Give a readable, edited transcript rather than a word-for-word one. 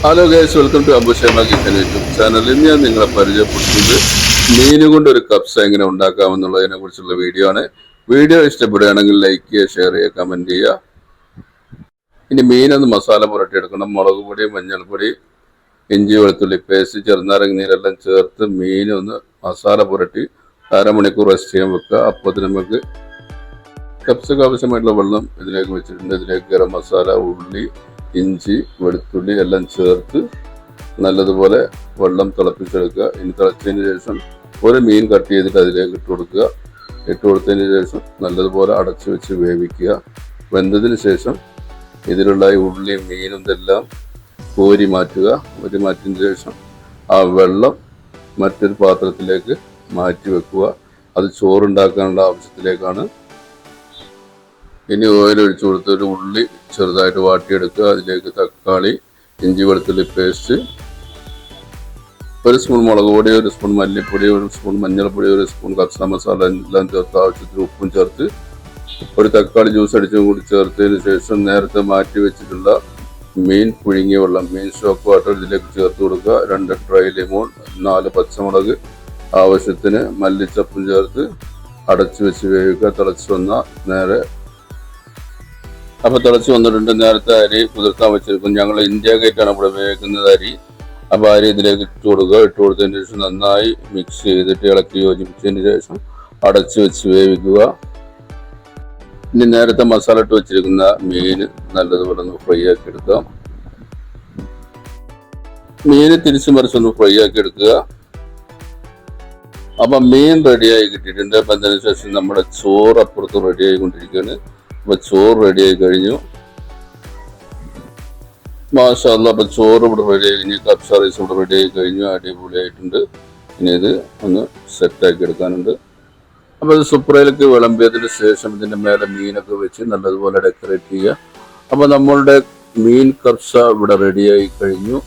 Hello guys, welcome to Abu Shema kitchen YouTube ചാനലിൽ ഞാൻ നിങ്ങളെ പരിചയപ്പെടുത്തുന്നത് മീൻ കൊണ്ട് ഒരു കപ്സ എങ്ങനെ ഉണ്ടാക്കാമെന്നുള്ളതിനെ കുറിച്ചുള്ള വീഡിയോ ആണ്. വീഡിയോ ഇഷ്ടപ്പെടുകയാണെങ്കിൽ ലൈക്ക് ചെയ്യുക, ഷെയർ ചെയ്യുക, കമൻറ്റ് ചെയ്യുക. ഇനി മീനൊന്ന് മസാല പുരട്ടിയെടുക്കണം. മുളക് പൊടി, മഞ്ഞൾപ്പൊടി, ഇഞ്ചി വെളുത്തുള്ളി പേസ്റ്റ്, ചെറുനാരങ്ങ നീരെല്ലാം ചേർത്ത് മീനൊന്ന് മസാല പുരട്ടി അരമണിക്കൂർ റെസ്റ്റ് ചെയ്യാൻ വെക്കുക. അപ്പോൾ നമുക്ക് കപ്സക്ക് ആവശ്യമായിട്ടുള്ള വെള്ളം ഇതിലേക്ക് വെച്ചിട്ടുണ്ട്. ഇതിലേക്ക് ഗരം മസാല, ഉള്ളി, ഇഞ്ചി, വെളുത്തുള്ളി എല്ലാം ചേർത്ത് നല്ലതുപോലെ വെള്ളം തിളപ്പിച്ചെടുക്കുക. ഇനി തിളച്ചതിന് ശേഷം ഒരു മീൻ കട്ട് ചെയ്തിട്ട് അതിലേക്ക് ഇട്ട് കൊടുക്കുക. ഇട്ട് കൊടുത്തതിന് ശേഷം നല്ലതുപോലെ അടച്ചു വെച്ച് വേവിക്കുക. വെന്തതിന് ശേഷം ഇതിലുള്ള ഉള്ളി, മീനും ഇതെല്ലാം കോരി മാറ്റുക. കോരി മാറ്റിയതിന് ശേഷം ആ വെള്ളം മറ്റൊരു പാത്രത്തിലേക്ക് മാറ്റി വെക്കുക. അത് ചോറുണ്ടാക്കാനുള്ള ആവശ്യത്തിലേക്കാണ്. ഇനി ഓയിൽ ഒഴിച്ചു കൊടുത്ത് ഒരു ഉള്ളി ചെറുതായിട്ട് വാട്ടിയെടുക്കുക. അതിലേക്ക് തക്കാളി, ഇഞ്ചി വെളുത്തുള്ളി പേസ്റ്റ്, ഒരു സ്പൂൺ മുളക് പൊടി, ഒരു സ്പൂൺ മല്ലിപ്പൊടി, ഒരു സ്പൂൺ മഞ്ഞൾപ്പൊടി, ഒരു സ്പൂൺ കപ്സ മസാല എല്ലാം ചേർത്ത് ആവശ്യത്തിന് ഉപ്പും ചേർത്ത് ഒരു തക്കാളി ജ്യൂസ് അടിച്ചും കൂടി ചേർത്തതിന് ശേഷം നേരത്തെ മാറ്റി വെച്ചിട്ടുള്ള മീൻ പുഴുങ്ങിയ വെള്ളം, മീൻ സ്റ്റോക്ക് വാട്ടർ ഇതിലേക്ക് ചേർത്ത് കൊടുക്കുക. 2 ഡ്രൈ ലെമൺ, 4 പച്ചമുളക്, ആവശ്യത്തിന് മല്ലിച്ചപ്പും ചേർത്ത് അടച്ചു വെച്ച് വേവിക്കുക. തിളച്ച് വന്നാൽ നേരെ അപ്പോൾ തിളച്ച് വന്നിട്ടുണ്ട്. നേരത്തെ അരി കുതിർക്കാൻ വെച്ചിരിക്കും. ഞങ്ങൾ ഇന്ത്യ ഗേറ്റാണ് ഇവിടെ ഉപയോഗിക്കുന്നത് അരി. അപ്പോൾ അരി ഇതിലേക്ക് ഇട്ട് കൊടുക്കുക. ഇട്ട് കൊടുത്തതിന് ശേഷം നന്നായി മിക്സ് ചെയ്തിട്ട് ഇളക്കി യോജിപ്പിച്ചതിന് ശേഷം അടച്ച് വെച്ച് വേവിക്കുക. ഇനി നേരത്തെ മസാല ഇട്ട് വെച്ചിരിക്കുന്ന മീൻ നല്ലതുപോലെ ഒന്ന് ഫ്രൈ ആക്കി എടുക്കാം. മീൻ തിരിച്ചു മറിച്ചൊന്ന് ഫ്രൈ ആക്കി എടുക്കുക. അപ്പം മീൻ റെഡിയായി കിട്ടിയിട്ടുണ്ട്. അപ്പം അതിന് ശേഷം നമ്മുടെ ചോറ് അപ്പുറത്ത് റെഡി ആയിക്കൊണ്ടിരിക്കുകയാണ്. അപ്പോൾ ചോറ് റെഡിയായി കഴിഞ്ഞു. മാഷാ അല്ലാഹ്. അപ്പം ചോറ് ഇവിടെ റെഡിയായി കഴിഞ്ഞു. കപ്സ റൈസ് ഇവിടെ റെഡിയായി കഴിഞ്ഞു. അടിപൊളിയായിട്ടുണ്ട്. ഇനി ഇത് ഒന്ന് സെറ്റാക്കി എടുക്കാനുണ്ട്. അപ്പോൾ ഇത് സുപ്രയിലേക്ക് വിളമ്പിയതിന് ശേഷം ഇതിൻ്റെ മേലെ മീനൊക്കെ വെച്ച് നല്ലതുപോലെ ഡെക്കറേറ്റ് ചെയ്യുക. അപ്പോൾ നമ്മളുടെ മീൻ കപ്സ ഇവിടെ റെഡിയായി കഴിഞ്ഞു.